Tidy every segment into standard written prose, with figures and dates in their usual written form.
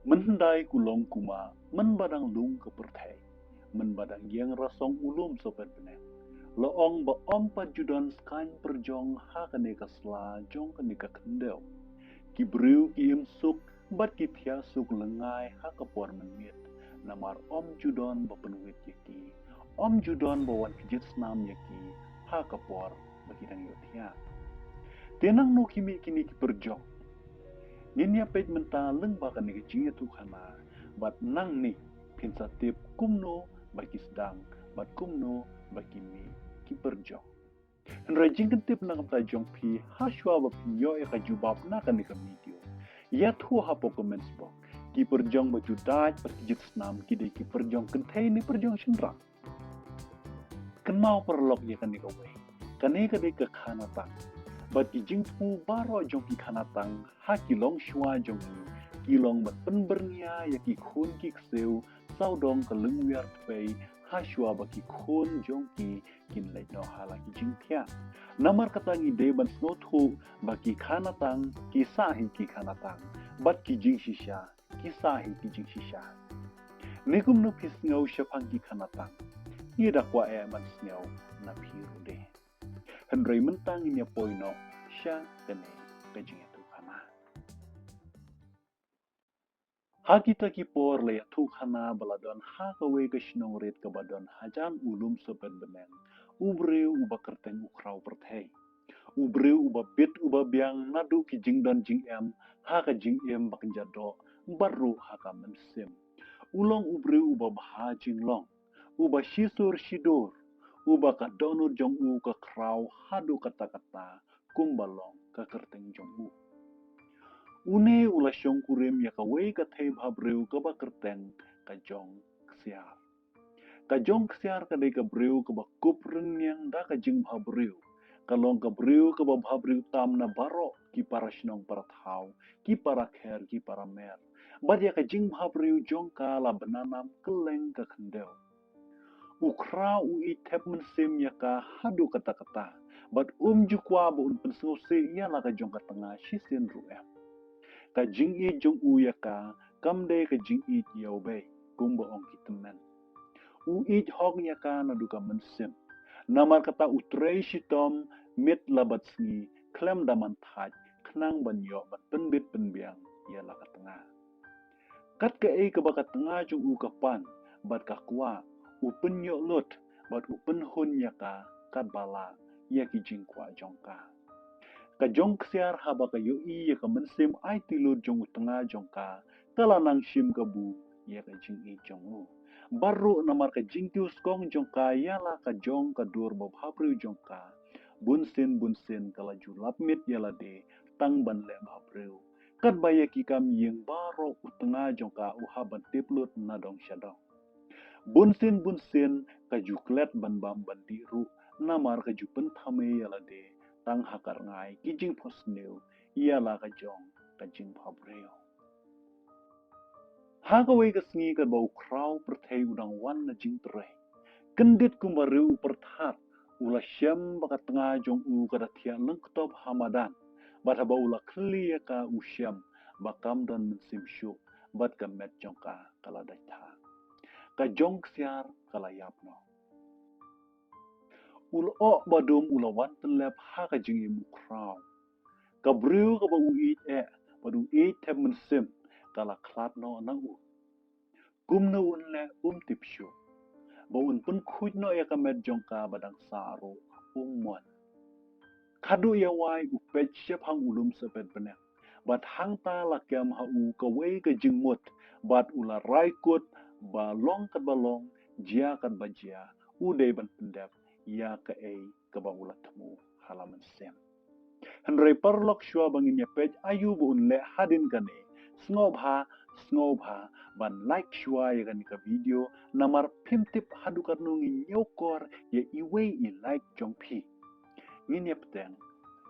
Mendai kulong kuma, menbadang lung ke pertai, menbadang yang rasong ulum sopen beneng. Loong ba om pa judan skany perjong ha kaneka sla jong kaneka kendel. Ki briu ki im suk, bat ki thia suk lengai ha kapor menmit. Namar om judon ba penuit yaki. Om judon ba wan kejit snam yaki ha kapor bakidang yotia. Tenang no kimi kini ki perjong. Ninya pej menta leng ba kaneka jinga tu khana. Bat nang ni pinsa tip kumno baki sedang, bat kumno baki mi ki perjong. Henry jingkan tip na kamta jong pi haswa ba pinyo e ka jubab na kaneka video. Ya tu ha po comments box. Ki perjong ba judaj ba kijit snam kide ki perjong kentai ni perjong shendra. Kenmau perlok ya kaneka we. Kaneka de ke khana tang. Bat ki jingpu baro jong ki khana tang ha ki long shwa jong ki long bat penbernia ya ki khun ki kseu saudong ke lengwiar tpei haswa baki khun jong ki kin lai no hala ki jingthia namar katangi deban snothu baki khanatang ki sahi ki khanatang bat ki jing shisha ki sahi ki jing shisha nikum no phis ngau shapang ki khanatang ni dakwa e man sneu na phiru de henrei mentang inya poino sha kene kajing tu khana Hakita ki por le tu khana baladon ha kawe ke shnong ret ke badon hajan ulum sopen beneng. Ubreu uba kerteng ukrau perthei. Ubreu uba bit uba biang nadu ki jingdon jing em ha ka jing em bak jado baru ha ka mensim. Ulong ubreu uba baha jing long. Uba shisur shidur. Uba ka donur jong u ka krau hadu kata-kata kumbalong ka kerteng jong u. Une ula syong kurim ya kawe ka thei bhabreu ka ba kerteng ka jong ksiar. Ka jong ksiar ka dei ka breu ka ba kup renyang da ka jing bhabreu. Ka long ka breu ka ba bhabreu tam na baro ki para shnong para thau, ki para kher, ki para mer. Bad ya ka jing bhabreu jong ka la benanam keleng ka kendel. Ukra u i tep mensim ya ka hadu kata-kata. Bad jukwa ba un pensose ya la ka jong ka tengah shisin ruem. Ka jing i jong u ya ka kamde ka jing i yau bay kumba ong kitemen u i hog ya ka na duka mensim namar kata utrei shitom mit labat sngi klem daman thaj knang ban yo bat penbit penbiang ya la ka tengah kat ka e ka ba ka tengah jong u ka pan bat ka kwa u pen yo lot bat u pen hun ya ka kat bala ya ki jing kwa jong ka ka jong ksiar haba ka yo i ya ka mensim ai tilur jong utengah jong ka kala nang shim ka bu ya ka jing i jong u baru namar ka jing tiu skong jong ka ya la ka jong ka dur ba bhabriu jong ka bunsin kala julap mit ya la de tang ban le bhabriu kat ba ya ki kam yeng baro utengah jong ka u haban tiplut na dong shadong bunsin ka juklet ban bam ban diru namar ka jupen thame ya la de tang hakar ngai kijing posneu ialah ka jong ka jing bhabreo ha ka wei ka sngi ka bau krau perthei udang wan na jing tre kendit kumbareu perthat ula syam baka tengah jong u ka dathia lengktop hamadan bat haba ula khli ka usyam bakam dan mensim syu bat ka met jong ka kala daitha ka jong ksiar kala yapno ul o badum ula wan telep ha ka jing i mukrau ka briu ka ba u it e ba du it tem mensim kala klat no nang u kum no un le tip syu ba un pun khuj no ya ka met jong ka badang saro mon kadu ya wai u pech shep hang ulum sepet benek bat hang ta la kem ha u ka wei ka jing mut bat ula rai kut ba long kat ba long jia kat ba jia u dei ban pendep ya ka ei ka ba ula temu halaman sem Henry perlok shua bangin ya pej ayu bu un le hadin kane snob ha ban like shua ya kan ka video namar pimtip hadu karnungi nyokor ya iwe I like jong pi ngin ya peteng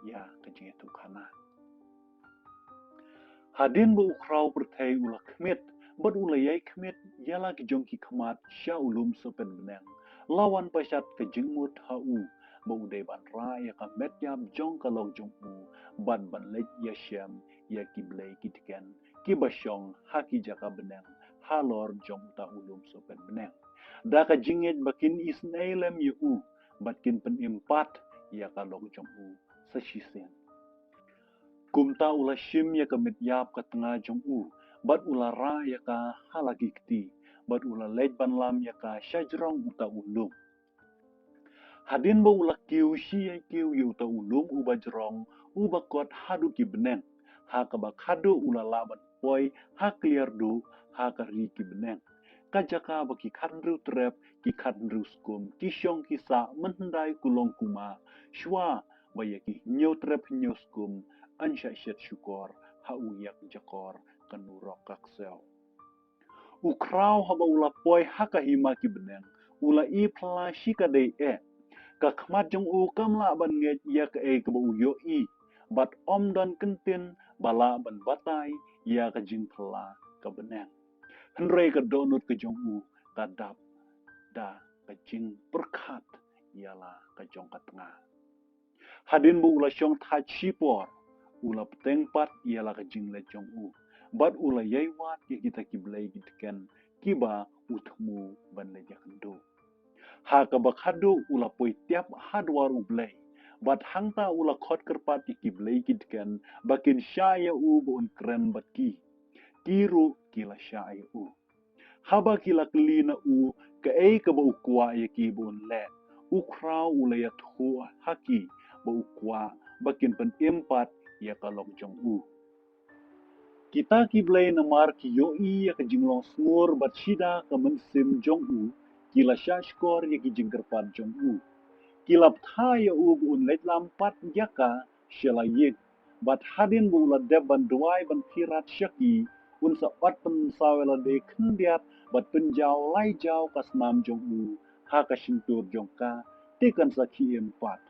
ya kajing itu kana hadin bu ukrau perthei ula kmit bad ula yai kmit yala ki jong ki khamat sha ulum sopen beneng lawan pasat kajing mut ha u ba udai ban ra ya ka met yam jong ka log jong u ban ban lek ya syam ya ki blay ki tiken ki basyong haki jaka beneng halor jong uta ulum sopen beneng daka jinget bakin isnailem yu batkin pen impat ya kalong jong sashisen kumta ula shim ya ka mityap ka tengah jong bat ula ra ya ka halagi kti bat ula lej ban lam ya ka shajrong uta ulum hadin ba ula kiu shi ya kiu yu uta ulum bajrong bakot hadu ki beneng ha ka bak hadu ula laban poi ha clear du ha ka ri ki beneng kajaka baki khandru trep ki khandru skum ki shong ki sa mendai kulong kuma shwa bayaki nyo trep nyo skum ansha shet syukor ha uyak jakor kanurok kaksel ukraw haba ula poi haka hima ki beneng ula i pla shika dei ka khmat jong kamla ban nge ya ka ka ba yo bat om dan kentin bala ban batai ya ka jing pla ka beneng henrei ka donut ke jong ka dap da ka jing berkat ialah ka jong ka tengah hadin bu ula syong tha chipor ula peteng pat ialah ka jing le jong bat ula yai wat ki kita ki blai ki teken kiba utmu ban le jakendo ha ka bakhadu ula poi tiap hadwar blai bat hangta ula khot kerpat ki blai ki teken bakin syaya bu un kren bat ki kiru kila syaya haba kila kelina ka ka ba ukwa ya ki bon le ukraw ula ya thu haki ba ukwa bakin pen empat ya kalong jong kita ki blay na mar ki yo ya ka jinglong smur bat shida ka mensim jong kila shashkor ya ki jingkerpat jong kila ptha ya bu un let lampat ya ka shela yek bat hadin bu ula deb ban duai ban pirat syaki un sa pat pen sawela de khendiat bat penjau lai jau kasnam jong ha ka shintur jong ka tekan sa ki empat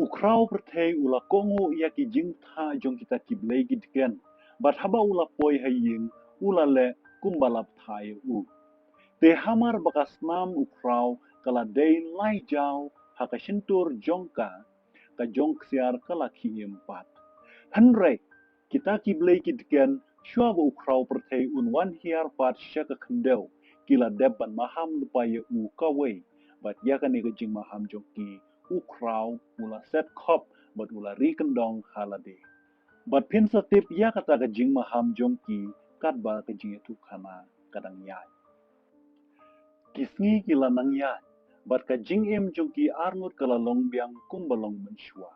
ukraw perthei ula kongo ya ki jing tha jong kita ki blai ki diken bat haba ula poi haying ula le kumbalap thai te hamar bakas nam ukraw kala dei lai jau ha ka shintur jong ka jong ksiar kala ki empat henrei kita ki blai ki diken shua ba ukraw perthei un wan hiar pat syaka khendeu kila deban maham lupaya kawai bat ya ka ne ka jing maham jong ki ukraw ula set kop bat ula ri kendong halade bat pin sa tip ya kata ka jing maham jong ki kat ba ka jing tu khana kadang yai kisngi kila nang yai bat ka jing em jong ki arngut kala long biang kumbalong menshua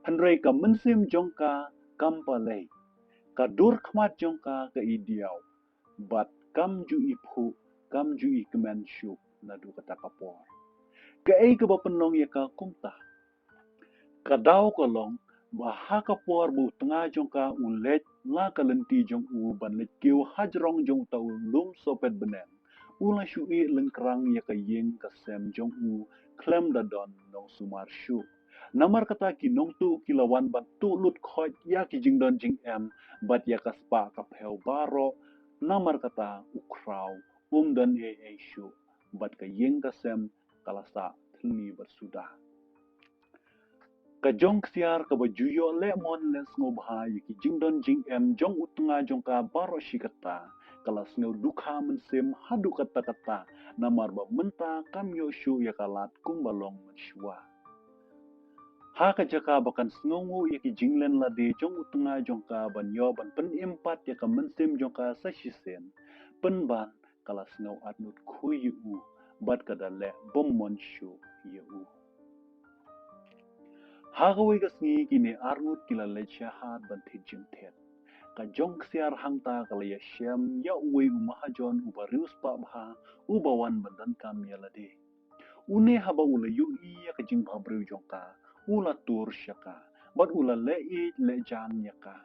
henrei ka mensim jong ka kampalei ka dur khmat jong ka ideal bat kam ju iphu kam ju ikmen shu nadu kata kapor ka ka ba penong ya ka kumta kadau kolong baha ka por bu tengah jong ka ulet la ka lenti jong ban let kiu hajrong jong tau lum sopet benen ula shui lengkrang ya ka yeng ka sem jong klem da don nong sumar shu namar kata ki nong tu kilawan bat tu lut khot ya ki jing don jing em bat ya ka spa ka pheu baro namar kata ukraw dan shu bat ka yeng ka sem kalasa thni bersudah ka jong ksiar ka ba juyo le mon le sngo bha ki jing don jing em jong utunga jong ka baro shikata kala sngo dukha mensim hadu kata kata namar ba menta kam yo shu ya kalat kumbalong menshua ha ka jaka bakan sngo ya ki jinglen la de jong utunga jong ka ban yo ban pen empat ya ka mensim jong ka sashisen pen ban kala sngo atnut khuyu bat kada le bom mon shu ye hagawai ka sngi kini arngut kila lecha hat ban thijim thet ka jong ksiar hangta kala ya shem ya uwe umahajon ubarius pa bha ubawan bandan kam yalade une haba ula yu ya ka jing bhabru jongka ula tur syaka bat ula le jam yaka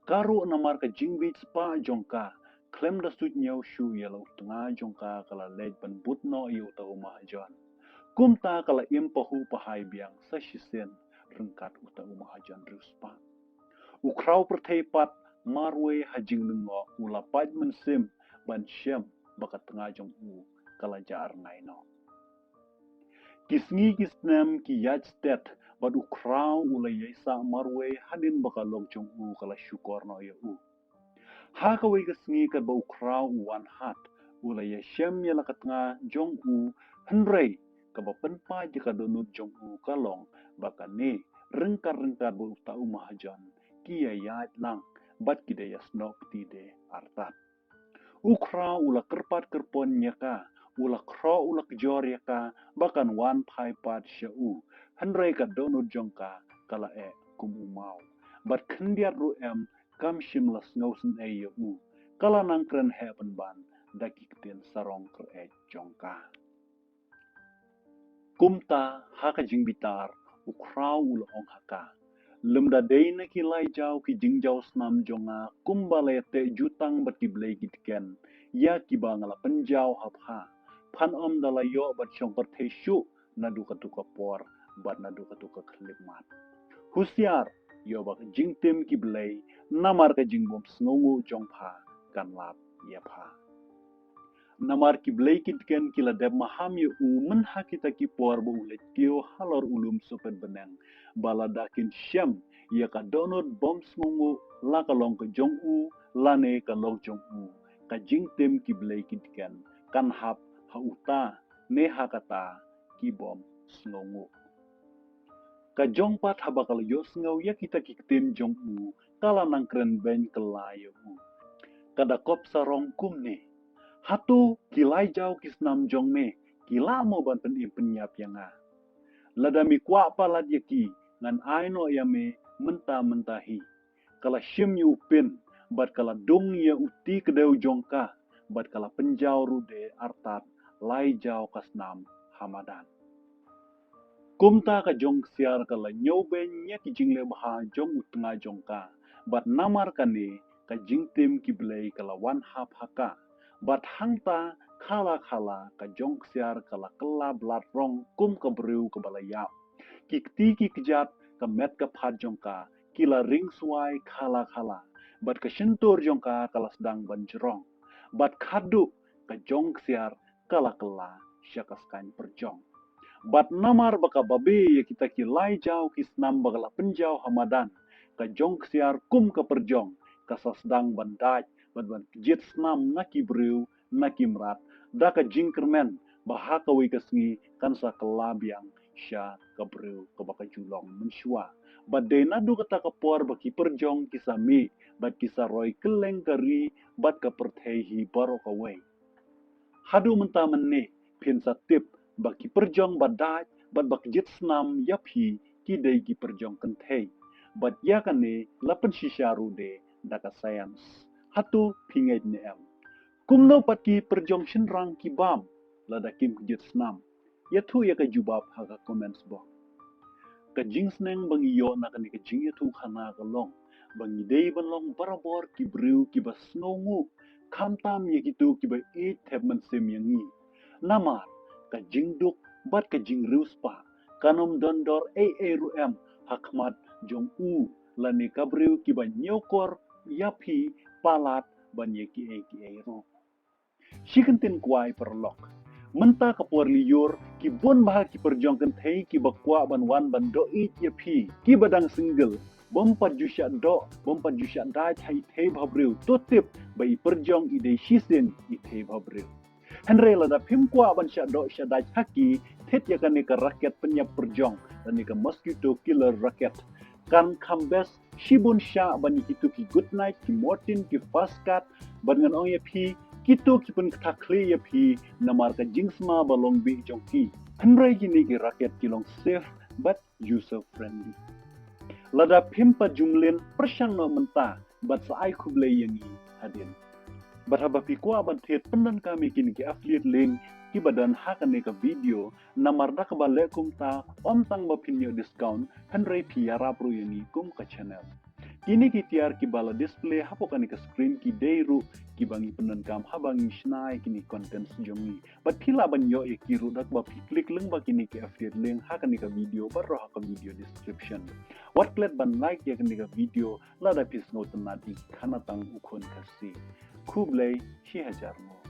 karu namar ka jing bit spa jongka klem da sut nyau shu ya lau tengah jongka kala lej ban butno yu ta umahajon kumta kala impahu pahai biang sashisen rengkat uta umahajan ruspa ukraw pertepat marwe hajing nengo ula pad mensim ban syem bakat tengah jong kala jaar ngaino kisngi kisnem ki yaj stet Bad ukraw ulay yaysa marwe hadin baka log jong u kala syukor no ya u. Hakaway kasngi kad ba ukraw uwan hat ulay ya syem ya lakat nga jong u henrei kaba penpa jika donut jong u kalong baka ne rengkar-rengkar ba uta umahajan kia yat lang bat kida ya snok tide artat. Ukra ula kerpat kerpon nyaka ula kro ula kejor yaka bahkan wan pai pat syau henrei ka donut jongka kala kum umau bat kendiat ru kam shimlas ngausen u kala nangkren heaven ban daki ketin sarong ker jongka. Kumta haka jing bitar ukra ula ong haka. Lemda dayna ki lai jau ki jingjau snam jonga kumbale te jutang bat ki blay kitken ya ki bangala penjau hapha pan dala yo bat syong te syu nadu katuka por bat nadu katuka klikmat husiar yo bak jingtim ki blay namar ka jingbom sngongu jongpha kan lap yapha namar ki blay kitken kila deb maham yo men hakita ki por bo ulet kio halor ulum sopet beneng baladakin syam ia ka donut bom smungu la ka long ka jong u lane ka long jong u ka jing tem ki blay kitken kan hap ha uta ne hakata ki bom smungu ka jong pat habakal yo sngaw ya kita ki tem jong u kala nang kren ben kelayo u kada kop sarong kum ne hatu kilai jau kisnam jong me kila mo ban pen penyap yang a ladami kwa palat yaki ngan aino yame mentah-mentahi. Kala syim yu upin, bat kala dung ya uti kedeu jongka, bat kala penjau rude artat, lai jau kasnam hamadan. Kumta ka jong siar kala nyoben nya ki jingle baha jong utnga jongka, bat namar kane ka jingtim ki blay kala wan hap haka, bat hangta kala-kala ka jong siar kala kela blat rong kum ka breu ka balayap. Kikti ki kejat ka met ka phat jongka kila ring suai kala-kala bat ka syentur jongka kala sedang banjerong bat kadu ka jong siar kala kala syakaskan perjong bat namar baka babe ya kita kilai jau kisnam bagala penjau hamadan ka jong siar kum ka perjong kasa sedang bandaj bat ban jit snam naki breu naki merat da ka jingkermen bahaka wi kasngi kansa kelabiang sya kabreu kabaka julong mensyua badai nadu kata kapor baki perjong kisami bat kisah roy keleng kari bat kaperthehi baro kawai hadu menta menne pinsa tip baki perjong badaj bat bak jit snam yaphi kidai ki perjong kenthei bat yakane lapen shisharu de daka sayans hatu pingait ne kumno patki perjong shinrang ki bam lada kim jit snam yathu ya ka jubab haga comments box ka jingsneng bang iyo na kani ka jing yathu khana ka long bang idei ban long barabor ki breu ki bas ngongu kamtam ye gitu ki ba e thebman sem yangi namar ka jingduk bat ka jing ruspa kanom dondor ruem hakmat jong u lani ka breu ki ba nyokor yapi palat ban ye ki ro shikentin kwai perlok menta kapor liur ki bon bahal ki perjongkan thei ki bakwa ban wan ban do it ye phi ki badang single bompat jusya do bompat jusya dai thai thei bhabreu totip bai perjong ide shisen i thei bhabreu henre la da phim kwa ban sya do sya dai haki thet ya kan ka raket penyap perjong dan ka mosquito killer raket kan kambes shibun sya ban kitu ki good night ki mortin ki fastcat ban ngan ong ye phi kitu kipun takli ya pi namar ka jingsma balong bi jongki henry kini ki rakyat kilong safe but user friendly lada pimpa jumlin persyang no mentah bat saai kublai yangi hadin bat haba pi kwa ban thet penan kami kini ki affiliate link ki badan hakan ka video namar da ka bale kum ta om tang ba pinyo discount henry pi yara pro yani kum ka channel kini ki tiar ki bala display hapokan ka screen ki deiru ki bangi penenkam habangi snai kini content sejongi bat kila banyo e kiru dak ba klik leng ba kini ki affiliate link hakan ka video barro haka video description what klet ban like ya kini ka video lada pis ngotenati kana tang ukon kasi kublai hi hajarmo